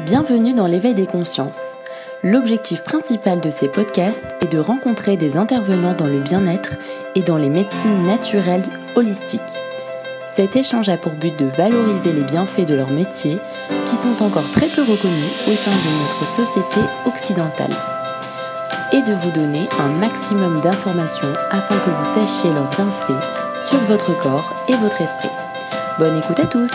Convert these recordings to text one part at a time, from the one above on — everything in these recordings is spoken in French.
Bienvenue dans l'éveil des consciences. L'objectif principal de ces podcasts est de rencontrer des intervenants dans le bien-être et dans les médecines naturelles holistiques. Cet échange a pour but de valoriser les bienfaits de leur métier qui sont encore très peu reconnus au sein de notre société occidentale et de vous donner un maximum d'informations afin que vous sachiez leurs bienfaits sur votre corps et votre esprit. Bonne écoute à tous!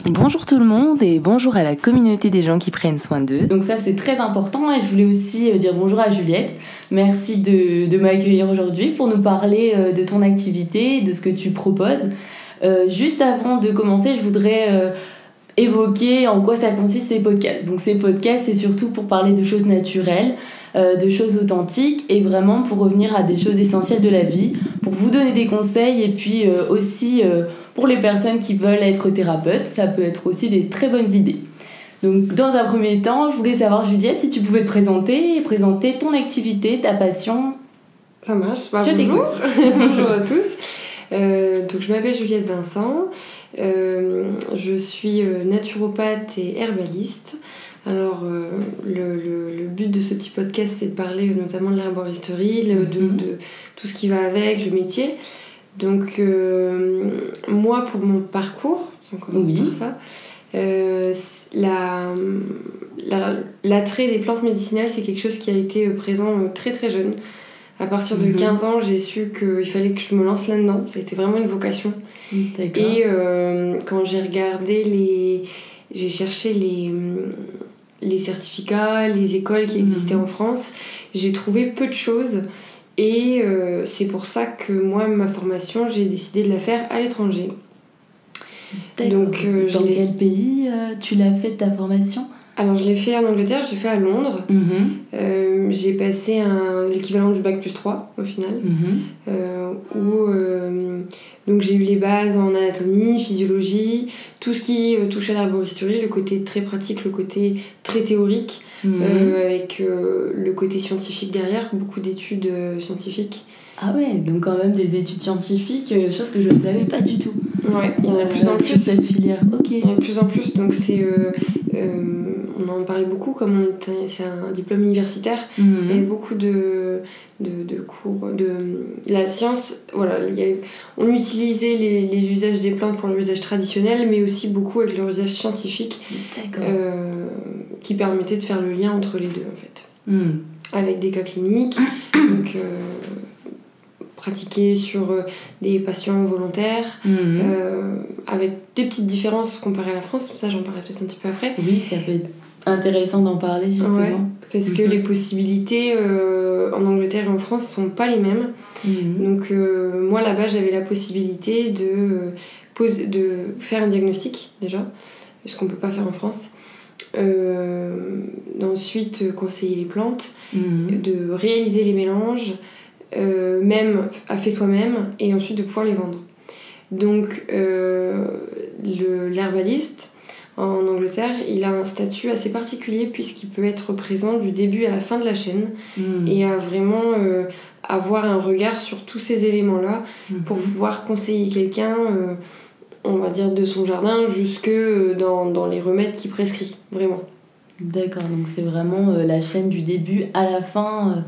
Bonjour tout le monde et bonjour à la communauté des gens qui prennent soin d'eux. Donc ça c'est très important et je voulais aussi dire bonjour à Juliette. Merci de m'accueillir aujourd'hui pour nous parler de ton activité, de ce que tu proposes. Juste avant de commencer, je voudrais évoquer en quoi ça consiste ces podcasts. Donc ces podcasts c'est surtout pour parler de choses naturelles, de choses authentiques et vraiment pour revenir à des choses essentielles de la vie, pour vous donner des conseils et puis aussi pour les personnes qui veulent être thérapeutes, ça peut être aussi des très bonnes idées. Donc dans un premier temps, je voulais savoir Juliette si tu pouvais te présenter ton activité, ta passion. Ça marche, je t'écoute. Bonjour à tous. Donc je m'appelle Juliette Vincent, je suis naturopathe et herbaliste. Alors le but de ce petit podcast c'est de parler notamment de l'herboristerie, de tout ce qui va avec, le métier. Donc moi pour mon parcours, on commence par ça, l'attrait des plantes médicinales c'est quelque chose qui a été présent très très jeune. À partir de 15 ans, j'ai su qu'il fallait que je me lance là-dedans. C'était vraiment une vocation. D'accord. Et quand j'ai regardé j'ai cherché les certificats, les écoles qui existaient en France, j'ai trouvé peu de choses. Et c'est pour ça que moi, ma formation, j'ai décidé de la faire à l'étranger. D'accord. Donc, dans quel pays tu l'as fait ta formation ? Alors je l'ai fait en Angleterre, j'ai fait à Londres. J'ai passé l'équivalent du bac plus 3 au final. Donc j'ai eu les bases en anatomie, physiologie, tout ce qui touche à l'herboristerie, le côté très pratique, le côté très théorique, avec le côté scientifique derrière, beaucoup d'études scientifiques. Ah ouais, donc quand même des études scientifiques, chose que je ne savais pas du tout. Ouais, il y en a de plus en plus. Sur cette filière, ok. Il y en a de plus en plus, donc c'est... on en parlait beaucoup, comme c'est un diplôme universitaire, il y a beaucoup de cours de la science. Voilà, on utilisait les usages des plantes pour l'usage traditionnel, mais aussi beaucoup avec leur usage scientifique, qui permettait de faire le lien entre les deux en fait. Avec des cas cliniques, donc pratiquer sur des patients volontaires, avec des petites différences comparées à la France. Ça j'en parlerai peut-être un petit peu après. Oui, ça peut être intéressant d'en parler justement. Ouais, parce que les possibilités en Angleterre et en France sont pas les mêmes. Donc moi là-bas j'avais la possibilité de faire un diagnostic déjà, ce qu'on peut pas faire en France. D'ensuite conseiller les plantes, de réaliser les mélanges, même à fait soi-même, et ensuite de pouvoir les vendre. Donc l'herbaliste en Angleterre, il a un statut assez particulier puisqu'il peut être présent du début à la fin de la chaîne et à vraiment avoir un regard sur tous ces éléments-là pour pouvoir conseiller quelqu'un, on va dire de son jardin jusque dans les remèdes qu'il prescrit, vraiment. D'accord, donc c'est vraiment la chaîne du début à la fin.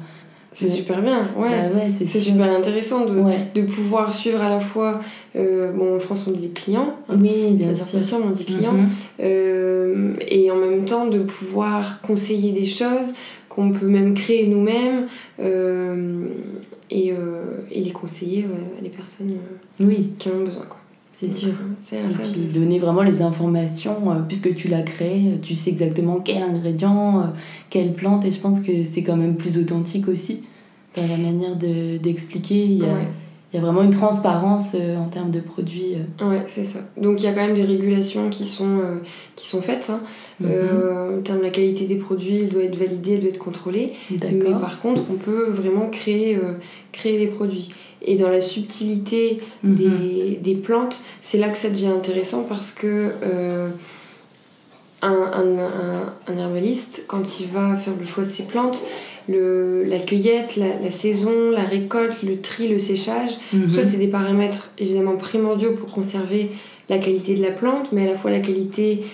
C'est super bien, ouais. Bah ouais, c'est super intéressant de pouvoir suivre à la fois, en France on dit clients, oui, bien sûr. Patients, on dit clients, et en même temps de pouvoir conseiller des choses qu'on peut même créer nous-mêmes, et les conseiller à des personnes qui en ont besoin, quoi. C'est sûr. C'est et puis donner vraiment les informations, puisque tu l'as créé, tu sais exactement quel ingrédient, quelle plante, et je pense que c'est quand même plus authentique aussi dans la manière d'expliquer. Il y a vraiment une transparence en termes de produits. Ouais, c'est ça. Donc il y a quand même des régulations qui sont faites. En termes de la qualité des produits, elle doit être validée, elle doit être contrôlée. D'accord. Mais par contre, on peut vraiment créer les produits. Et dans la subtilité des plantes, c'est là que ça devient intéressant parce que un herbaliste, quand il va faire le choix de ses plantes, la cueillette, la saison, la récolte, le tri, le séchage, tout ça c'est des paramètres évidemment primordiaux pour conserver la qualité de la plante, mais à la fois la qualité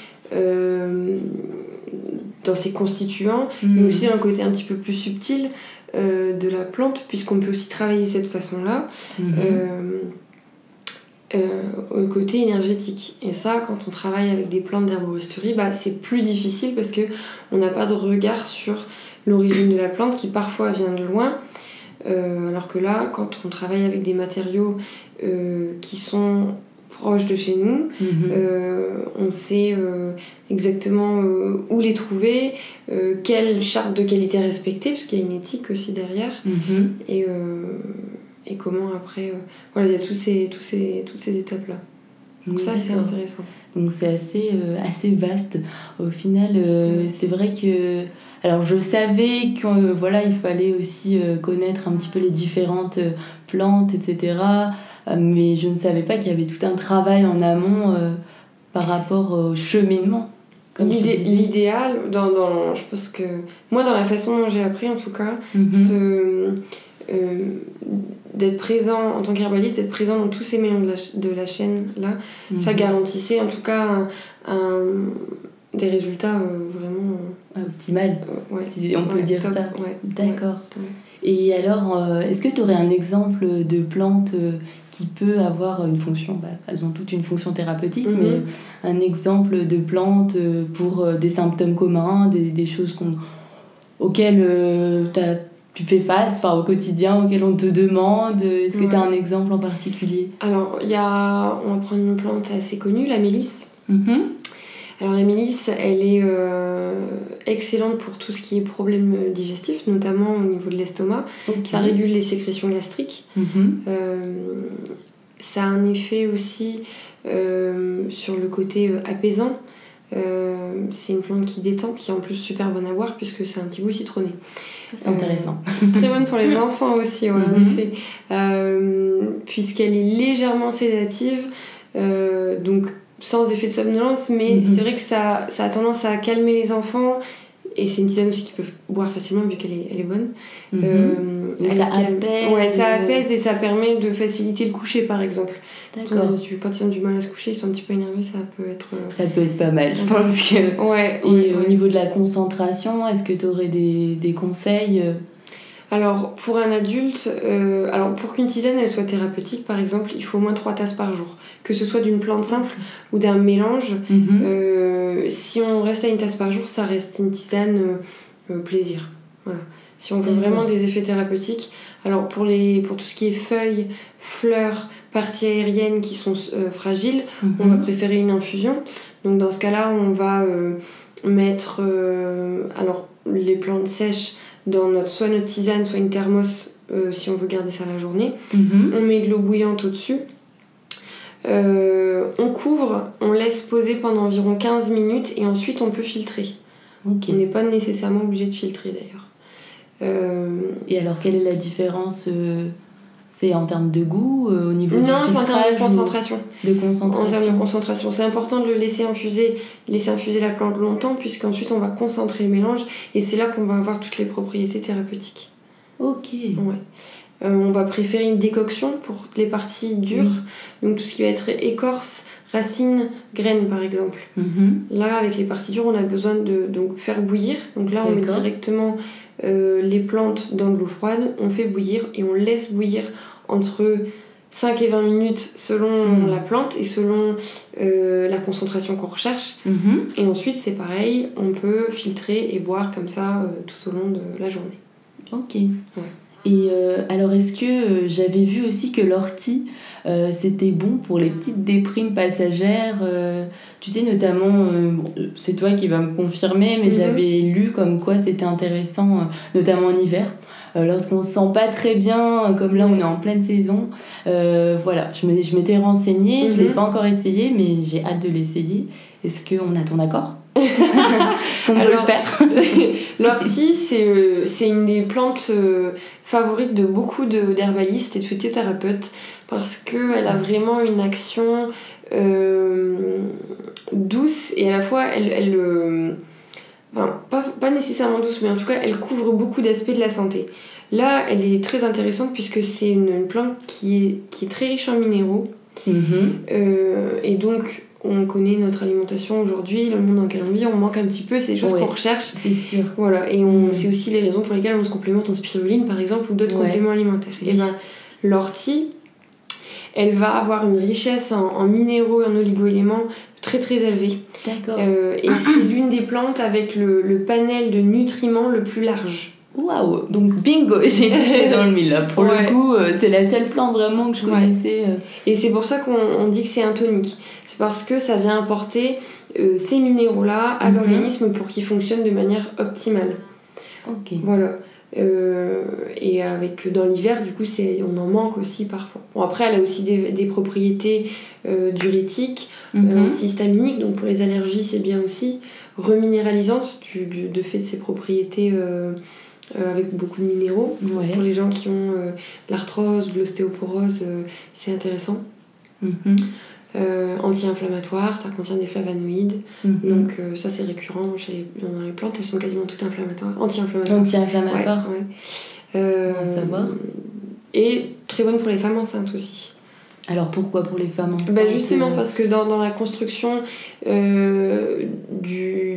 dans ses constituants, mais aussi un côté un petit peu plus subtil de la plante, puisqu'on peut aussi travailler cette façon-là au côté énergétique. Et ça, quand on travaille avec des plantes d'herboristerie, c'est plus difficile parce qu'on n'a pas de regard sur l'origine de la plante qui parfois vient de loin, alors que là, quand on travaille avec des matériaux qui sont proches de chez nous, on sait exactement où les trouver, quelle charte de qualité respecter, parce qu'il y a une éthique aussi derrière, et comment après... voilà, il y a toutes ces étapes-là. Donc ça, c'est intéressant. Donc c'est assez vaste. Au final, c'est vrai que... Alors je savais qu'il fallait aussi connaître un petit peu les différentes plantes, etc. Mais je ne savais pas qu'il y avait tout un travail en amont par rapport au cheminement. L'idéal, je pense que... Moi, dans la façon dont j'ai appris, en tout cas, d'être présent en tant qu'herbaliste, d'être présent dans tous ces maillons de la chaîne là, ça garantissait en tout cas des résultats vraiment optimal, si on peut dire top, ça. D'accord. Ouais. Et alors, est-ce que tu aurais un exemple de plante qui peut avoir une fonction, elles ont toutes une fonction thérapeutique, mais un exemple de plante pour des symptômes communs, des choses auxquelles tu fais face au quotidien, auxquelles on te demande. Est-ce que tu as un exemple en particulier? Alors, on va prendre une plante assez connue, la mélisse. Alors la mélisse, elle est excellente pour tout ce qui est problème digestif, notamment au niveau de l'estomac. Ça régule les sécrétions gastriques. Ça a un effet aussi sur le côté apaisant. C'est une plante qui détend, qui est en plus super bonne à boire puisque c'est un petit goût citronné. Ça, c'est intéressant. Très bonne pour les enfants aussi, en effet. Puisqu'elle est légèrement sédative, donc sans effet de somnolence, mais c'est vrai que ça a tendance à calmer les enfants, et c'est une tisane aussi qu'ils peuvent boire facilement vu qu'elle est bonne. Ça apaise. Ouais, ça apaise et ça permet de faciliter le coucher par exemple. D'accord. Quand ils ont du mal à se coucher, ils sont un petit peu énervés, ça peut être... Ça peut être pas mal, je pense que... Au niveau de la concentration, est-ce que tu aurais des conseils Alors, pour un adulte, pour qu'une tisane elle soit thérapeutique, par exemple, il faut au moins 3 tasses par jour. Que ce soit d'une plante simple ou d'un mélange, si on reste à une tasse par jour, ça reste une tisane plaisir. Voilà. Si on veut vraiment des effets thérapeutiques, alors pour tout ce qui est feuilles, fleurs, parties aériennes qui sont fragiles, on va préférer une infusion. Donc dans ce cas-là, on va mettre les plantes sèches dans soit notre tisane, soit une thermos si on veut garder ça la journée. On met de l'eau bouillante au-dessus. On couvre, on laisse poser pendant environ 15 minutes et ensuite on peut filtrer. On n'est pas nécessairement obligé de filtrer d'ailleurs. Et alors quelle est la différence c'est en termes de goût au niveau du filtrage? Non, c'est en termes de concentration. En termes de concentration. C'est important de le laisser infuser la plante longtemps, puisqu'ensuite on va concentrer le mélange et c'est là qu'on va avoir toutes les propriétés thérapeutiques. Ok. On va préférer une décoction pour les parties dures, donc tout ce qui va être écorce, racines, graines par exemple. Là, avec les parties dures, on a besoin de faire bouillir. Donc là, on met directement les plantes dans de l'eau froide, on fait bouillir et on laisse bouillir entre 5 et 20 minutes selon la plante et selon la concentration qu'on recherche. Et ensuite, c'est pareil, on peut filtrer et boire comme ça tout au long de la journée. Ok. Et alors, est-ce que j'avais vu aussi que l'ortie, c'était bon pour les petites déprimes passagères tu sais, notamment, c'est toi qui vas me confirmer, mais j'avais lu comme quoi c'était intéressant, notamment en hiver. Lorsqu'on se sent pas très bien, comme là on est en pleine saison, je m'étais renseignée, je l'ai pas encore essayé, mais j'ai hâte de l'essayer. Est-ce qu'on a ton accord? On peut le faire. L'ortie, c'est une des plantes favorites de beaucoup d'herbalistes et de phytothérapeutes parce qu'elle a vraiment une action douce et à la fois pas nécessairement douce, mais en tout cas elle couvre beaucoup d'aspects de la santé. Là, elle est très intéressante puisque c'est une plante qui est très riche en minéraux. Et donc, on connaît notre alimentation aujourd'hui, le monde dans lequel on vit, on manque un petit peu, c'est des choses qu'on recherche. C'est sûr. Voilà, et c'est aussi les raisons pour lesquelles on se complémente en spiruline, par exemple, ou d'autres compléments alimentaires. Oui. Et ben, l'ortie, elle va avoir une richesse en minéraux et en oligo-éléments très très élevée. D'accord. Et c'est l'une des plantes avec le panel de nutriments le plus large. Waouh! Donc bingo, j'ai touché dans le mille là. Pour le coup, c'est la seule plante vraiment que je connaissais. Et c'est pour ça qu'on dit que c'est un tonique. C'est parce que ça vient apporter ces minéraux-là à l'organisme pour qu'il fonctionne de manière optimale. Ok. Voilà. Et dans l'hiver, du coup, on en manque aussi parfois. Bon, après, elle a aussi des propriétés diurétiques, antihistaminiques, donc pour les allergies, c'est bien aussi. Reminéralisantes, de fait de ses propriétés avec beaucoup de minéraux. Pour les gens qui ont l'arthrose ou l'ostéoporose, c'est intéressant. Anti-inflammatoire, ça contient des flavonoïdes, donc ça c'est récurrent dans les plantes, elles sont quasiment toutes inflammatoires, anti-inflammatoires. À savoir. Et très bonne pour les femmes enceintes aussi. Alors pourquoi pour les femmes enceintes? Justement parce que dans la construction de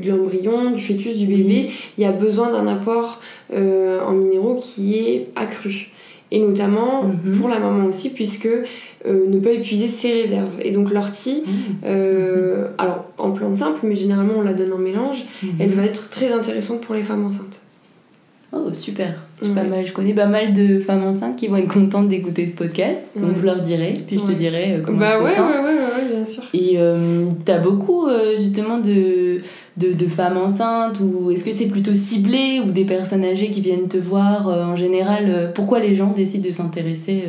l'embryon, du fœtus, du bébé, il y a besoin d'un apport en minéraux qui est accru. Et notamment pour la maman aussi, puisque ne pas épuiser ses réserves. Et donc l'ortie, alors en plante simple, mais généralement on la donne en mélange, elle va être très intéressante pour les femmes enceintes. Oh super, je connais pas mal de femmes enceintes qui vont être contentes d'écouter ce podcast, donc je leur dirai, puis je te dirai comment c'est ça. Ouais, bien sûr. Et t'as beaucoup justement de femmes enceintes, ou est-ce que c'est plutôt ciblé, ou des personnes âgées qui viennent te voir en général, pourquoi les gens décident de s'intéresser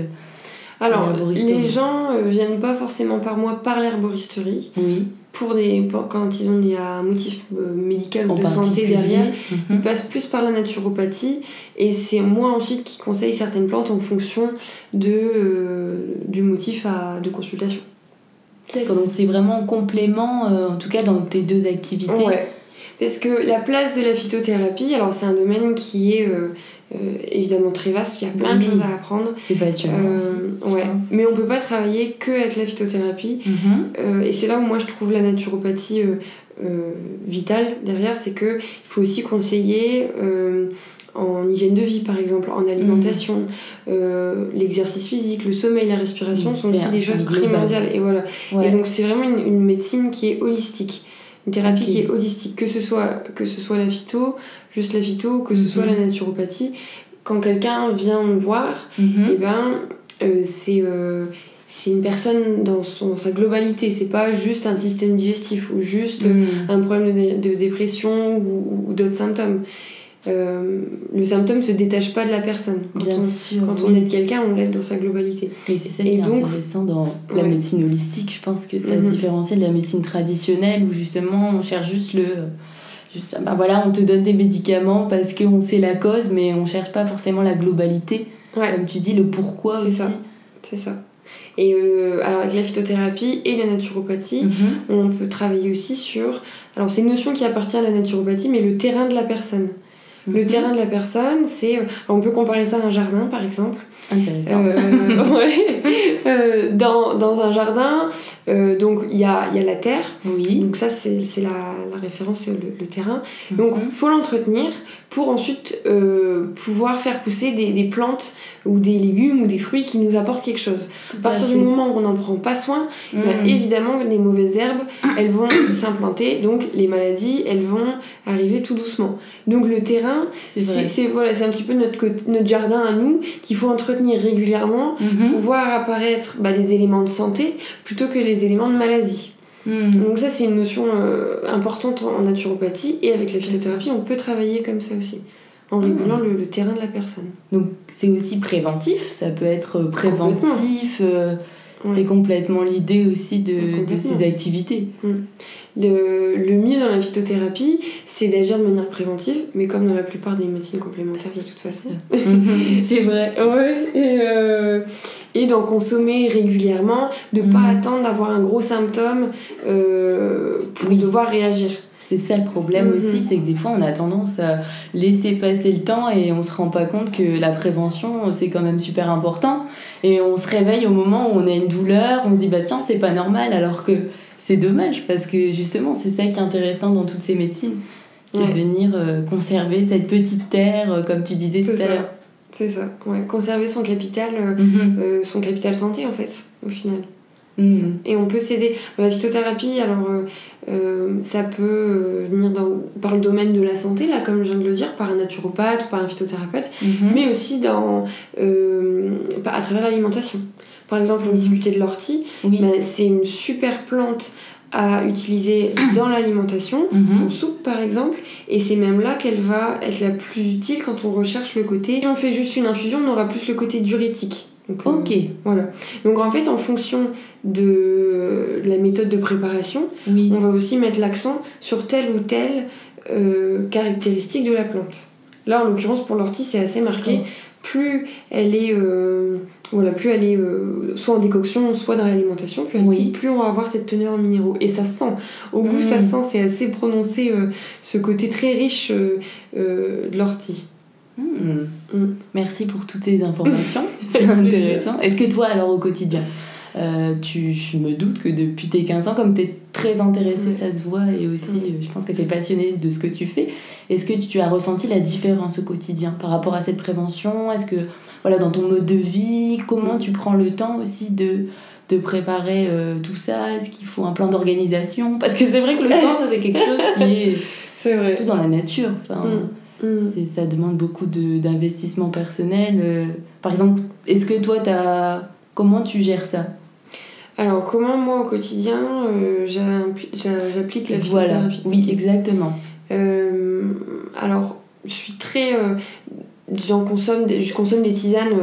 alors, les gens viennent pas forcément par moi par l'herboristerie. Oui. Quand ils ont un motif médical ou de santé derrière, ils passent plus par la naturopathie, et c'est moi ensuite qui conseille certaines plantes en fonction du motif de consultation. D'accord, donc c'est vraiment en complément, en tout cas dans tes deux activités. Ouais, parce que la place de la phytothérapie, alors c'est un domaine qui est évidemment très vaste, il y a plein de choses à apprendre. C'est passionnant. Mais on peut pas travailler que avec la phytothérapie. Et c'est là où moi je trouve la naturopathie vitale derrière, c'est que il faut aussi conseiller en hygiène de vie par exemple, en alimentation, l'exercice physique, le sommeil, la respiration sont aussi des choses primordiales. Et voilà. Et donc c'est vraiment une médecine qui est holistique. Une thérapie qui est holistique, que ce soit la phyto, juste la phyto, que ce soit la naturopathie. Quand quelqu'un vient me voir, c'est une personne dans sa globalité. C'est pas juste un système digestif ou juste un problème de dépression ou d'autres symptômes. Le symptôme se détache pas de la personne. Quand on aide quelqu'un, on l'aide dans sa globalité. Et c'est ça qui est intéressant dans la médecine holistique. Je pense que ça se différencie de la médecine traditionnelle, où justement on cherche juste on te donne des médicaments parce qu'on sait la cause, mais on cherche pas forcément la globalité. Comme tu dis, le pourquoi aussi. C'est ça. Et alors avec la phytothérapie et la naturopathie, on peut travailler aussi sur... Alors c'est une notion qui appartient à la naturopathie, mais le terrain de la personne. Le terrain de la personne, c'est... On peut comparer ça à un jardin, par exemple. Intéressant. Dans un jardin, donc il y a la terre. Oui. Donc ça, c'est la référence, c'est le terrain. Donc il faut l'entretenir pour ensuite pouvoir faire pousser des plantes ou des légumes ou des fruits qui nous apportent quelque chose. À partir du moment où on n'en prend pas soin, évidemment, les mauvaises herbes, elles vont s'implanter. Donc les maladies, elles vont arriver tout doucement. Donc le terrain, c'est un petit peu notre jardin à nous qu'il faut entretenir régulièrement pour voir apparaître les éléments de santé plutôt que les éléments de maladie. Donc ça, c'est une notion importante en naturopathie, et avec la phytothérapie, on peut travailler comme ça aussi, en régulant le terrain de la personne. Donc c'est aussi préventif, ça peut être préventif, c'est complètement l'idée aussi de ces activités. Le mieux dans la phytothérapie, c'est d'agir de manière préventive, mais comme dans la plupart des médecines complémentaires de toute façon. C'est vrai. Et d'en consommer régulièrement, de ne pas attendre d'avoir un gros symptôme pour devoir réagir. C'est ça le problème aussi, c'est que des fois on a tendance à laisser passer le temps et on se rend pas compte que la prévention c'est quand même super important. Et on se réveille au moment où on a une douleur, on se dit bah tiens c'est pas normal, alors que c'est dommage parce que justement c'est ça qui est intéressant dans toutes ces médecines, c'est de venir conserver cette petite terre comme tu disais tout à l'heure. C'est ça, conserver son capital santé en fait au final. Et on peut s'aider. La phytothérapie, alors ça peut venir par le domaine de la santé, là, comme je viens de le dire, par un naturopathe ou par un phytothérapeute, mais aussi à travers l'alimentation. Par exemple, on discutait de l'ortie, c'est une super plante à utiliser dans l'alimentation, en soupe par exemple, et c'est même là qu'elle va être la plus utile quand on recherche le côté. Si on fait juste une infusion, on aura plus le côté diurétique. Donc, voilà. Donc en fait, en fonction de la méthode de préparation, on va aussi mettre l'accent sur telle ou telle caractéristique de la plante. Là, en l'occurrence, pour l'ortie, c'est assez marqué. Plus elle est, soit en décoction, soit dans l'alimentation, plus on va avoir cette teneur en minéraux. Et ça sent. Au goût, ça sent, c'est assez prononcé, ce côté très riche de l'ortie. Merci pour toutes ces informations, c'est intéressant. Est-ce que toi alors au quotidien je me doute que depuis tes 15 ans, comme tu es très intéressée, ça se voit, et aussi je pense que tu es passionnée de ce que tu fais, est-ce que tu as ressenti la différence au quotidien par rapport à cette prévention? Est-ce que dans ton mode de vie, comment tu prends le temps aussi de préparer tout ça? Est-ce qu'il faut un plan d'organisation? Parce que c'est vrai que le temps, ça c'est quelque chose qui est surtout dans la nature, ça demande beaucoup d'investissement personnel. Par exemple, est-ce que toi, comment tu gères ça? Alors, comment moi, au quotidien, j'applique la phytothérapie? Oui, exactement. Alors, je suis très... je consomme des tisanes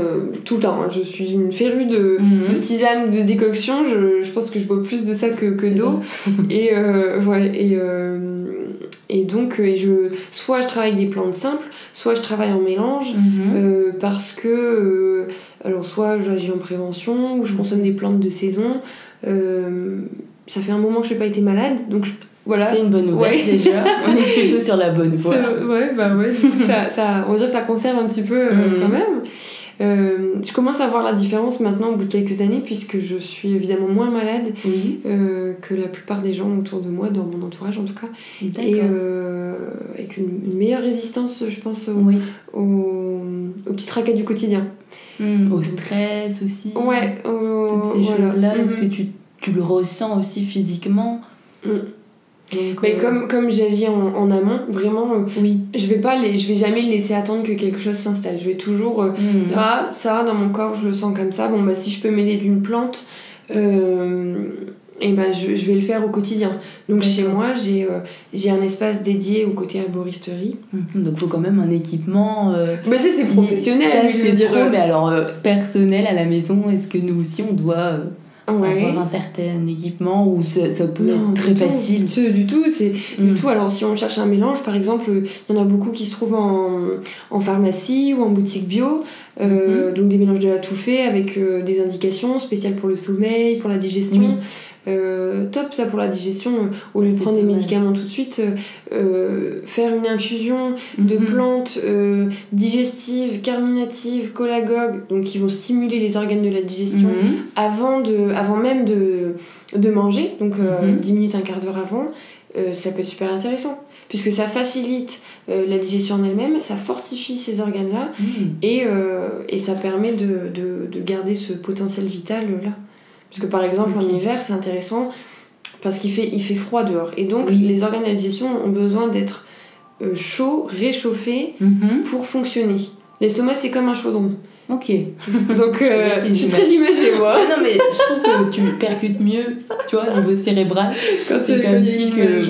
tout le temps. Je suis une férue de tisanes ou de décoction. Je pense que je bois plus de ça que d'eau. Et donc, soit je travaille des plantes simples, soit je travaille en mélange, parce que soit j'agis en prévention, ou je consomme des plantes de saison. Ça fait un moment que je n'ai pas été malade, donc voilà. C'est une bonne nouvelle déjà. On est plutôt sur la bonne voie. On va dire que ça conserve un petit peu quand même. Je commence à voir la différence maintenant au bout de quelques années, puisque je suis évidemment moins malade que la plupart des gens autour de moi, dans mon entourage en tout cas, et avec une meilleure résistance, je pense, aux petits tracas du quotidien, au stress aussi, toutes ces choses-là. Est-ce que tu le ressens aussi physiquement? Donc, mais comme j'agis en amont, vraiment, je vais jamais laisser attendre que quelque chose s'installe. Je vais toujours ça dans mon corps je le sens comme ça. Bon si je peux m'aider d'une plante, je vais le faire au quotidien. Donc chez moi j'ai un espace dédié au côté arboristerie. Donc faut quand même un équipement. Ça c'est professionnel. Mais alors personnel à la maison, est-ce que nous aussi on doit avoir un certain équipement, ou ça peut être très facile? Du tout. Alors si on cherche un mélange, par exemple, il y en a beaucoup qui se trouvent en pharmacie ou en boutique bio, donc des mélanges de la tout fait avec des indications spéciales pour le sommeil, pour la digestion. Top ça pour la digestion, au lieu de prendre des médicaments tout de suite, faire une infusion de plantes digestives, carminatives, cholagogues, donc qui vont stimuler les organes de la digestion avant même de manger, donc 10 minutes, un quart d'heure avant. Ça peut être super intéressant puisque ça facilite la digestion en elle-même, ça fortifie ces organes-là et ça permet de garder ce potentiel vital là. Parce que par exemple en hiver c'est intéressant parce qu'il fait froid dehors, et donc les organes de la digestion ont besoin d'être chauds, réchauffés pour fonctionner. L'estomac c'est comme un chaudron. Ok. Donc je suis très imagée moi. Non mais je trouve que tu percutes mieux, tu vois, au niveau cérébral. Quand c'est comme si que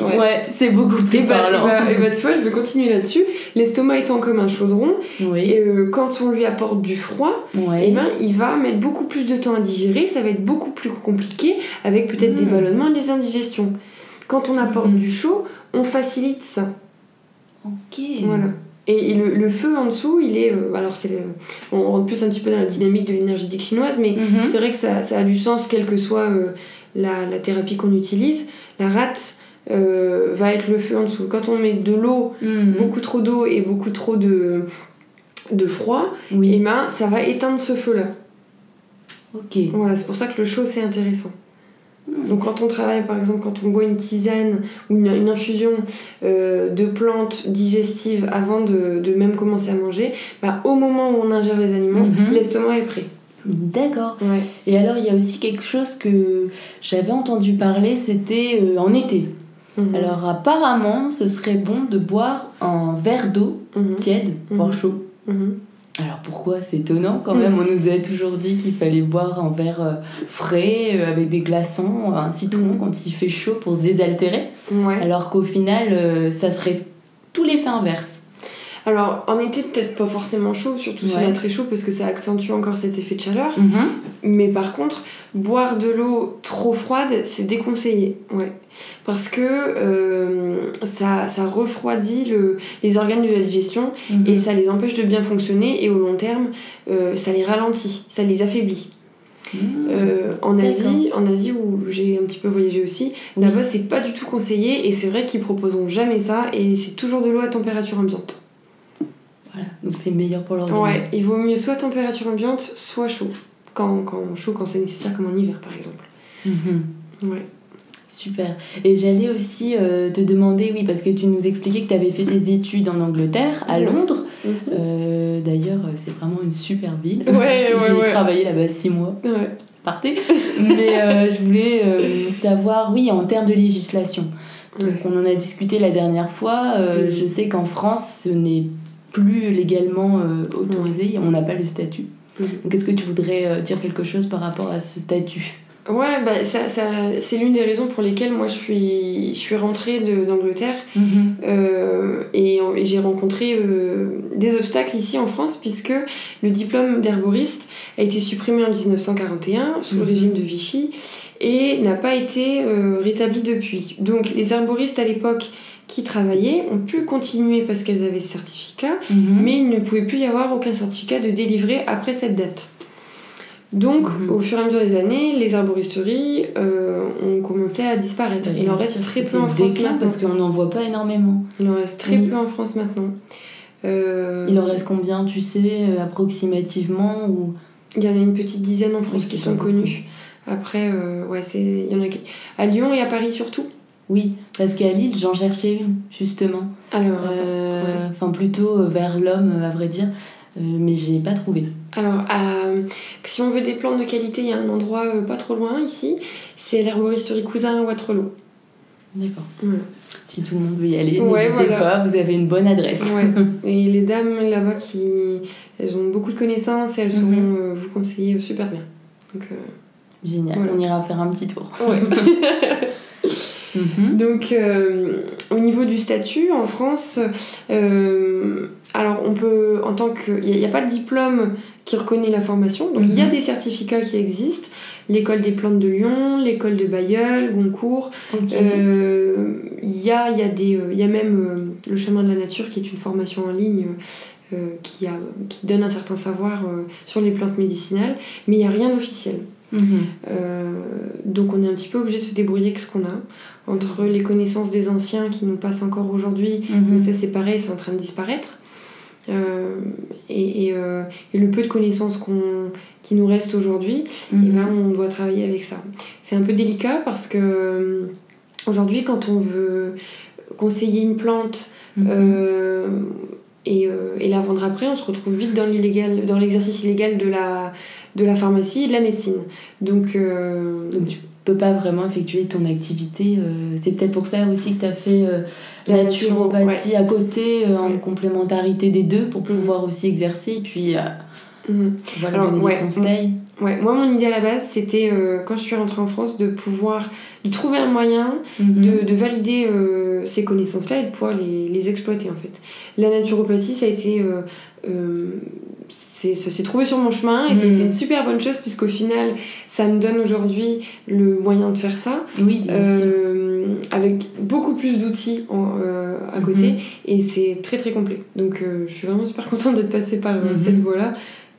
c'est beaucoup plus parlant. Tu vois, je vais continuer là-dessus. L'estomac étant comme un chaudron, et quand on lui apporte du froid, il va mettre beaucoup plus de temps à digérer, ça va être beaucoup plus compliqué, avec peut-être des ballonnements et des indigestions. Quand on apporte du chaud, on facilite ça. Ok. Voilà. Et le feu en dessous, il est... on rentre plus un petit peu dans la dynamique de l'énergétique chinoise, mais c'est vrai que ça a du sens, quelle que soit la thérapie qu'on utilise. La rate va être le feu en dessous. Quand on met de l'eau, beaucoup trop d'eau et beaucoup trop de froid, et ben ça va éteindre ce feu-là. Ok. Voilà, c'est pour ça que le chaud c'est intéressant. Donc quand on travaille, par exemple, quand on boit une tisane ou une infusion de plantes digestives avant de même commencer à manger, au moment où on ingère les aliments, l'estomac est prêt. D'accord. Ouais. Et alors il y a aussi quelque chose que j'avais entendu parler, c'était en été. Alors apparemment ce serait bon de boire un verre d'eau tiède, voire chaud. Alors pourquoi? C'est étonnant quand même. On nous a toujours dit qu'il fallait boire un verre frais avec des glaçons, un citron quand il fait chaud pour se désaltérer. Alors qu'au final ça serait tout l'effet inverse. Alors en été peut-être pas forcément chaud, surtout si on est très chaud parce que ça accentue encore cet effet de chaleur. Mais par contre, boire de l'eau trop froide c'est déconseillé. Parce que ça refroidit les organes de la digestion et ça les empêche de bien fonctionner, et au long terme ça les ralentit, ça les affaiblit. En Asie où j'ai un petit peu voyagé aussi, là-bas c'est pas du tout conseillé, et c'est vrai qu'ils proposeront jamais ça, et c'est toujours de l'eau à température ambiante. Voilà, donc c'est meilleur pour l'organisme. Il vaut mieux soit température ambiante, soit chaud. Quand c'est nécessaire, comme en hiver par exemple. Super. Et j'allais aussi te demander, parce que tu nous expliquais que tu avais fait tes études en Angleterre, à Londres. D'ailleurs, c'est vraiment une super ville. J'ai travaillé là-bas 6 mois. Partez. Mais je voulais savoir, en termes de législation. Donc on en a discuté la dernière fois. Je sais qu'en France, ce n'est plus légalement autorisé. On n'a pas le statut. Donc est-ce que tu voudrais dire quelque chose par rapport à ce statut ? Ça, c'est l'une des raisons pour lesquelles moi je suis rentrée d'Angleterre et j'ai rencontré des obstacles ici en France, puisque le diplôme d'herboriste a été supprimé en 1941 sous le régime de Vichy et n'a pas été rétabli depuis. Donc les herboristes à l'époque qui travaillaient ont pu continuer parce qu'elles avaient ce certificat, mais il ne pouvait plus y avoir aucun certificat de délivré après cette date. Donc, au fur et à mesure des années, les herboristeries ont commencé à disparaître. Il en reste très peu en France maintenant. Parce qu'on n'en voit pas énormément. Il en reste très peu en France maintenant. Il en reste combien, tu sais, approximativement ou... Il y en a une petite dizaine en France qui sont connues. Après, il y en a à Lyon et à Paris surtout. Oui, parce qu'à Lille, j'en cherchais une, justement. Alors, plutôt vers l'homme, à vrai dire. Mais j'ai pas trouvé. Alors, si on veut des plantes de qualité, il y a un endroit pas trop loin ici, c'est l'herboristerie Cousin à Waterloo. D'accord. Si tout le monde veut y aller, n'hésitez pas, vous avez une bonne adresse. Et les dames là-bas, elles ont beaucoup de connaissances et elles sauront vous conseiller super bien. Donc, génial, on ira faire un petit tour. Donc, au niveau du statut, en France, alors on peut, en tant que... Il n'y a pas de diplôme qui reconnaît la formation, donc il y a des certificats qui existent. L'école des plantes de Lyon, l'école de Bailleul, Goncourt. Il y a même le chemin de la nature, qui est une formation en ligne qui donne un certain savoir sur les plantes médicinales, mais il n'y a rien d'officiel. Donc on est un petit peu obligé de se débrouiller avec ce qu'on a, entre les connaissances des anciens qui nous passent encore aujourd'hui, mais ça c'est pareil, c'est en train de disparaître, et le peu de connaissances qui nous restent aujourd'hui, on doit travailler avec ça. C'est un peu délicat parce que aujourd'hui, quand on veut conseiller une plante et la vendre après, on se retrouve vite dans l'exercice illégal de la pharmacie et de la médecine. Donc tu peux pas vraiment effectuer ton activité. C'est peut-être pour ça aussi que tu as fait la naturopathie à côté, en complémentarité des deux, pour pouvoir aussi exercer et puis donner des conseils. Moi, mon idée à la base, c'était, quand je suis rentrée en France, de trouver un moyen de valider ces connaissances-là et de pouvoir les exploiter, en fait. La naturopathie, ça a été... ça s'est trouvé sur mon chemin et ça a été une super bonne chose, puisqu'au final ça me donne aujourd'hui le moyen de faire ça, avec beaucoup plus d'outils à côté, et c'est très très complet. Donc je suis vraiment super contente d'être passée par cette voie-là,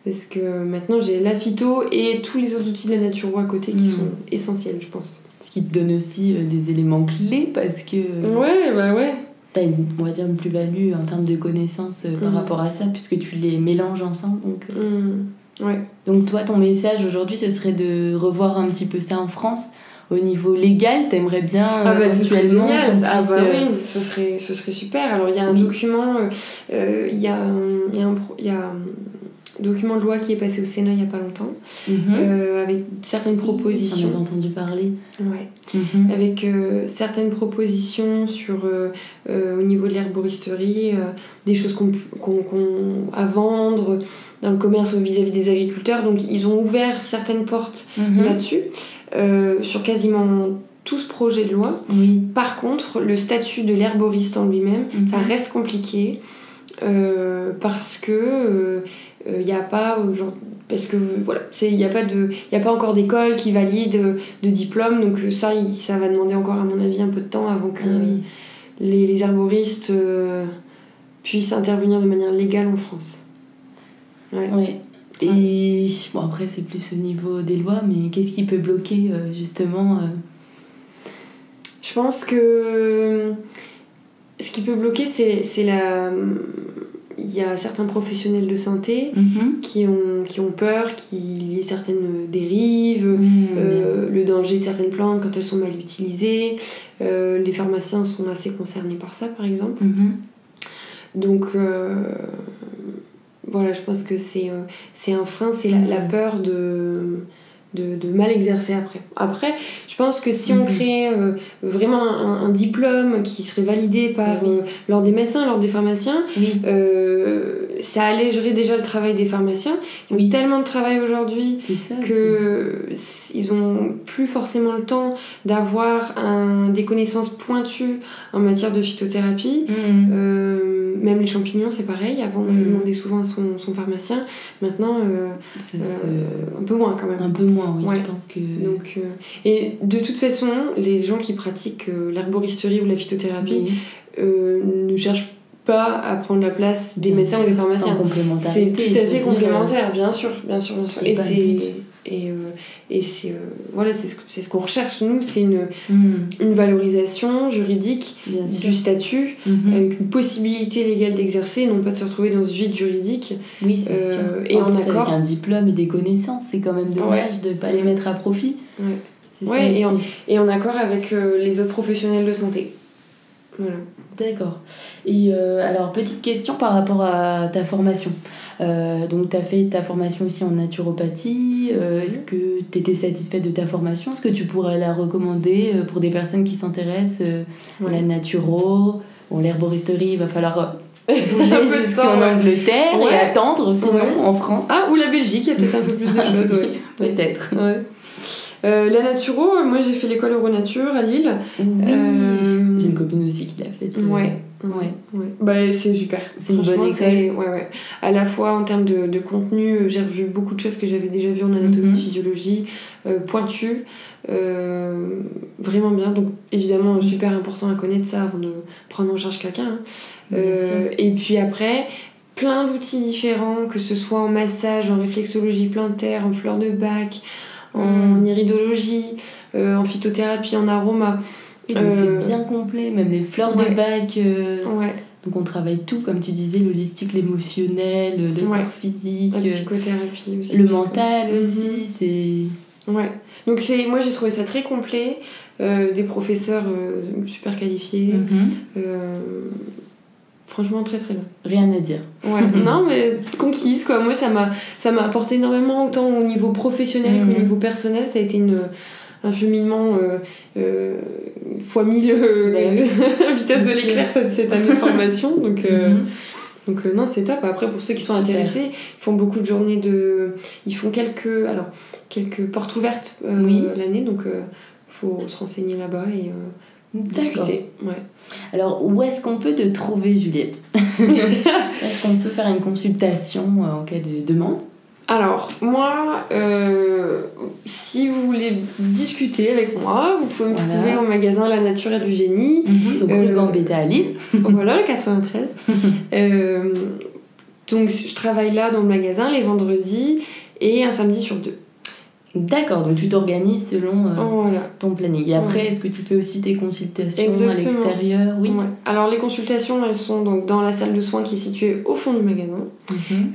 parce que maintenant j'ai la phyto et tous les autres outils de la naturo à côté qui sont essentiels, je pense. Ce qui te donne aussi des éléments clés parce que ouais. T'as on va dire une plus-value en termes de connaissances par rapport à ça, puisque tu les mélanges ensemble. Donc, ouais. Donc toi, ton message aujourd'hui, ce serait de revoir un petit peu ça en France. Au niveau légal, t'aimerais bien ce serait génial. Oui, ce serait super. Alors il y a un document, il y a un document de loi qui est passé au Sénat il n'y a pas longtemps, avec certaines propositions. J'en ai entendu parler. Ouais. Avec certaines propositions sur au niveau de l'herboristerie, des choses qu'on à vendre dans le commerce vis-à-vis des agriculteurs. Donc ils ont ouvert certaines portes là-dessus. Sur quasiment tout ce projet de loi. Par contre, le statut de l'herboriste en lui-même, ça reste compliqué parce que il n'y a pas parce que voilà, il n'y a pas encore d'école qui valide de diplôme, donc ça va demander encore à mon avis un peu de temps avant que les herboristes puissent intervenir de manière légale en France. Ouais. Et bon, après c'est plus au niveau des lois, mais qu'est-ce qui peut bloquer justement Je pense que ce qui peut bloquer c'est il y a certains professionnels de santé qui ont peur qu'il y ait certaines dérives, le danger de certaines plantes quand elles sont mal utilisées. Les pharmaciens sont assez concernés par ça, par exemple. Donc voilà, je pense que c'est un frein, c'est la peur de mal exercer après. Après, je pense que si on crée vraiment un diplôme qui serait validé par l'ordre des médecins, l'ordre des pharmaciens, ça allégerait déjà le travail des pharmaciens. Ils ont tellement de travail aujourd'hui qu'ils ont plus forcément le temps d'avoir des connaissances pointues en matière de phytothérapie. Même les champignons, c'est pareil. Avant, on demandait souvent à son pharmacien. Maintenant, un peu moins quand même. Un peu moins, oui, je pense que... Donc, et de toute façon, les gens qui pratiquent l'herboristerie ou la phytothérapie ne cherchent pas à prendre la place des médecins ou des pharmaciens. C'est tout à fait complémentaire, bien sûr. Et c'est voilà, c'est ce qu'on recherche nous, c'est une valorisation juridique du statut avec une possibilité légale d'exercer, non pas de se retrouver dans ce vide juridique. Oui, c'est sûr. Et en accord avec un diplôme et des connaissances, c'est quand même dommage de pas les mettre à profit. Et en accord avec les autres professionnels de santé. Voilà. D'accord. Et alors, petite question par rapport à ta formation. Donc, tu as fait ta formation aussi en naturopathie. Est-ce que tu étais satisfaite de ta formation ? Est-ce que tu pourrais la recommander pour des personnes qui s'intéressent à la naturo ? Bon, l'herboristerie, il va falloir bouger jusqu'en Angleterre et attendre, sinon en France. Ah, ou la Belgique, il y a peut-être un peu plus de choses. Peut-être. La naturo, moi j'ai fait l'école Euronature à Lille. J'ai une copine aussi qui l'a faite. Bah, c'est super. C'est une bonne école. À la fois en termes de contenu, j'ai revu beaucoup de choses que j'avais déjà vues en anatomie, physiologie, pointues. Vraiment bien. Donc évidemment, super important à connaître ça avant de prendre en charge quelqu'un. Et puis après, plein d'outils différents, que ce soit en massage, en réflexologie plantaire, en fleurs de Bach, en iridologie, en phytothérapie, en aroma. Donc c'est bien complet, même les fleurs de Bach. Donc on travaille tout, comme tu disais, l'holistique, l'émotionnel, le corps physique, la psychothérapie aussi, le mental aussi. C'est... Donc moi j'ai trouvé ça très complet, des professeurs super qualifiés. Franchement, très très bien. Rien à dire. Non, mais conquise, quoi. Moi, ça m'a apporté énormément, autant au niveau professionnel qu'au niveau personnel. Ça a été un cheminement fois 1000 vitesse de l'éclair cette année de formation. Donc non, c'est top. Après, pour ceux qui sont intéressés, ils font beaucoup de journées ils font quelques portes ouvertes l'année. Donc, faut se renseigner là-bas et... discuter. Alors, où est-ce qu'on peut te trouver, Juliette ? Est-ce qu'on peut faire une consultation en cas de demande ? Alors, moi, si vous voulez discuter avec moi, vous pouvez me trouver au magasin La Nature et du Génie. Donc, rue Gambetta à Lille. Voilà, le 93. Donc, je travaille là dans le magasin les vendredis et un samedi sur 2. D'accord, donc tu t'organises selon voilà. ton planning. Et après, est-ce que tu fais aussi tes consultations à l'extérieur? Oui. Ouais. Alors les consultations, elles sont donc dans la salle de soins qui est située au fond du magasin.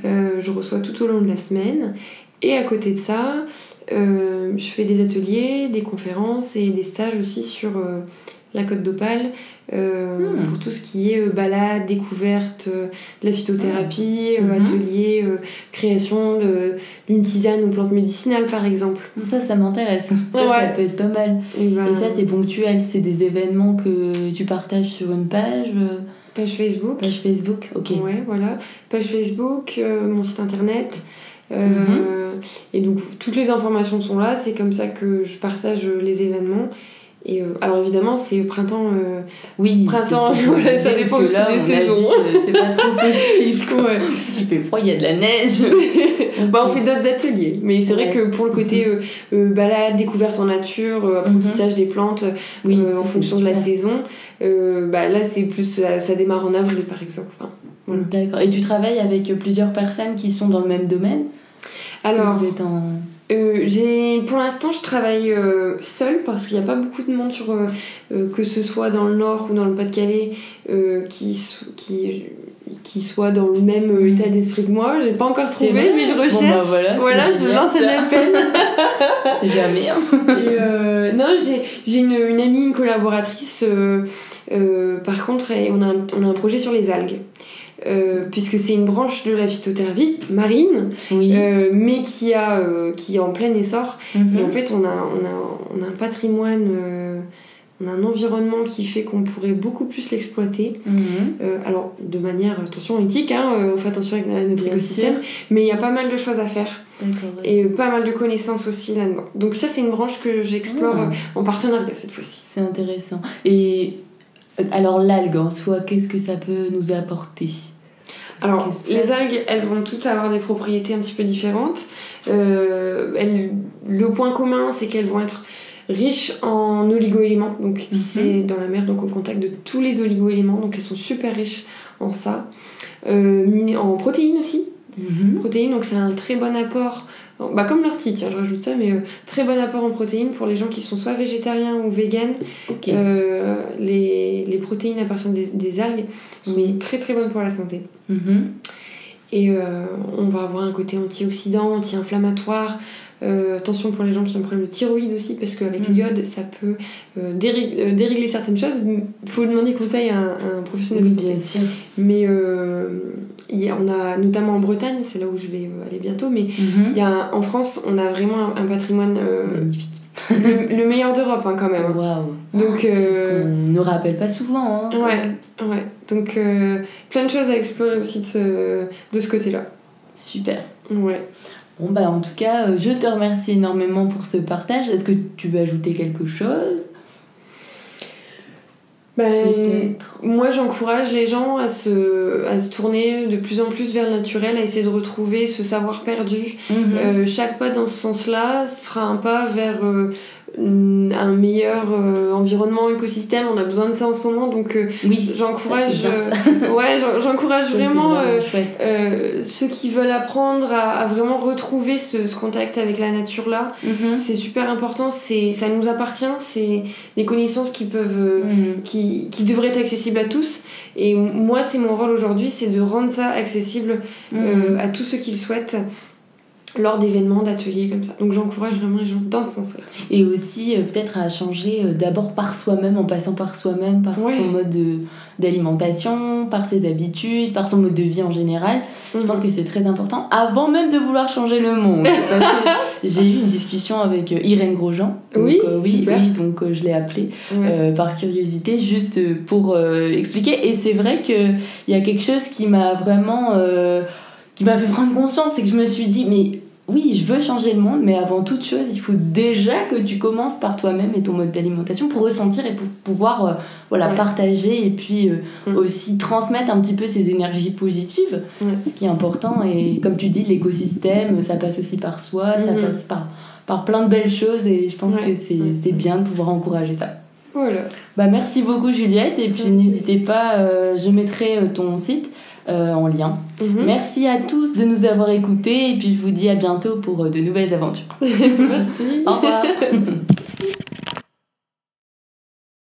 Je reçois tout au long de la semaine. Et à côté de ça, je fais des ateliers, des conférences et des stages aussi sur la Côte d'Opale pour tout ce qui est balade, découverte de la phytothérapie, atelier, création d'une tisane ou plante médicinale par exemple. Ça m'intéresse. Ça peut être pas mal. Et ça, c'est ponctuel. C'est des événements que tu partages sur une page Page Facebook. Page Facebook, ok. Ouais, voilà. Page Facebook, mon site internet. Et donc toutes les informations sont là, c'est comme ça que je partage les événements. Et alors évidemment c'est printemps printemps voilà, ça dépend aussi des saisons. C'est pas trop possible quoi. S'il fait froid, il y a de la neige. On fait d'autres ateliers, mais c'est vrai que pour le côté balade, découverte en nature, apprentissage des plantes en fonction de la saison, là c'est plus ça démarre en avril par exemple. Voilà. D'accord. Et tu travailles avec plusieurs personnes qui sont dans le même domaine? Alors, vous êtes pour l'instant, je travaille seule parce qu'il n'y a pas beaucoup de monde que ce soit dans le Nord ou dans le Pas-de-Calais qui soit dans le même état d'esprit que moi. J'ai pas encore trouvé, mais je recherche. Voilà, je lance un appel. C'est jamais. Et non, j'ai une amie, une collaboratrice. Par contre, on a un projet sur les algues. Puisque c'est une branche de la phytothérapie marine, mais qui est en plein essor. Et en fait on a un patrimoine, on a un environnement qui fait qu'on pourrait beaucoup plus l'exploiter. Alors de manière, attention, éthique, on fait attention à notre écosystème, mais il y a pas mal de choses à faire. Et pas mal de connaissances aussi là-dedans. Donc ça c'est une branche que j'explore en partenariat cette fois-ci. C'est intéressant. Et alors l'algue en soi, qu'est-ce que ça peut nous apporter? Alors les algues, elles vont toutes avoir des propriétés un petit peu différentes. Le point commun, c'est qu'elles vont être riches en oligo-éléments. Donc c'est dans la mer, donc au contact de tous les oligo-éléments. Donc elles sont super riches en ça. En protéines aussi. Protéines, donc c'est un très bon apport. Comme l'ortie, tiens, je rajoute ça, mais très bon apport en protéines pour les gens qui sont soit végétariens ou véganes. Les protéines à partir des algues sont très très bonnes pour la santé. Et on va avoir un côté antioxydant, anti-inflammatoire. Attention pour les gens qui ont un problème de thyroïde aussi, parce qu'avec l'iode ça peut dérégler certaines choses. Il faut demander conseil à un professionnel de santé. Bien sûr. Mais on a notamment en Bretagne, c'est là où je vais aller bientôt, mais en France on a vraiment un patrimoine magnifique. le meilleur d'Europe quand même. Waouh. Donc ce qu'on ne rappelle pas souvent. Ouais. Donc plein de choses à explorer aussi de ce côté-là. Super. Ouais. Bon en tout cas, je te remercie énormément pour ce partage. Est-ce que tu veux ajouter quelque chose? Moi j'encourage les gens à se tourner de plus en plus vers le naturel, à essayer de retrouver ce savoir perdu. Chaque pas dans ce sens-là sera un pas vers un meilleur environnement, écosystème. On a besoin de ça en ce moment, donc j'encourage j'encourage vraiment ceux qui veulent apprendre à vraiment retrouver ce contact avec la nature là. C'est super important, ça nous appartient, c'est des connaissances qui peuvent qui devraient être accessibles à tous, et moi c'est mon rôle aujourd'hui, c'est de rendre ça accessible à tous ceux qui le souhaitent lors d'événements, d'ateliers comme ça. Donc j'encourage vraiment les gens dans ce sens-là. Et aussi peut-être à changer d'abord par soi-même, en passant par soi-même, par son mode d'alimentation, par ses habitudes, par son mode de vie en général. Je pense que c'est très important, avant même de vouloir changer le monde. Parce que j'ai eu une discussion avec Irène Grosjean. Donc, donc je l'ai appelée par curiosité, juste pour expliquer. Et c'est vrai qu'il y a quelque chose qui m'a vraiment... qui m'a fait prendre conscience, c'est que je me suis dit, mais oui, je veux changer le monde, mais avant toute chose, il faut déjà que tu commences par toi-même et ton mode d'alimentation pour ressentir et pour pouvoir partager et puis aussi transmettre un petit peu ces énergies positives, ce qui est important. Et comme tu dis, l'écosystème, ça passe aussi par soi, ça passe par plein de belles choses, et je pense que c'est bien de pouvoir encourager ça. Voilà. Merci beaucoup Juliette, et puis n'hésitez pas, je mettrai ton site en lien. Merci à tous de nous avoir écoutés et puis je vous dis à bientôt pour de nouvelles aventures. Merci. Au revoir.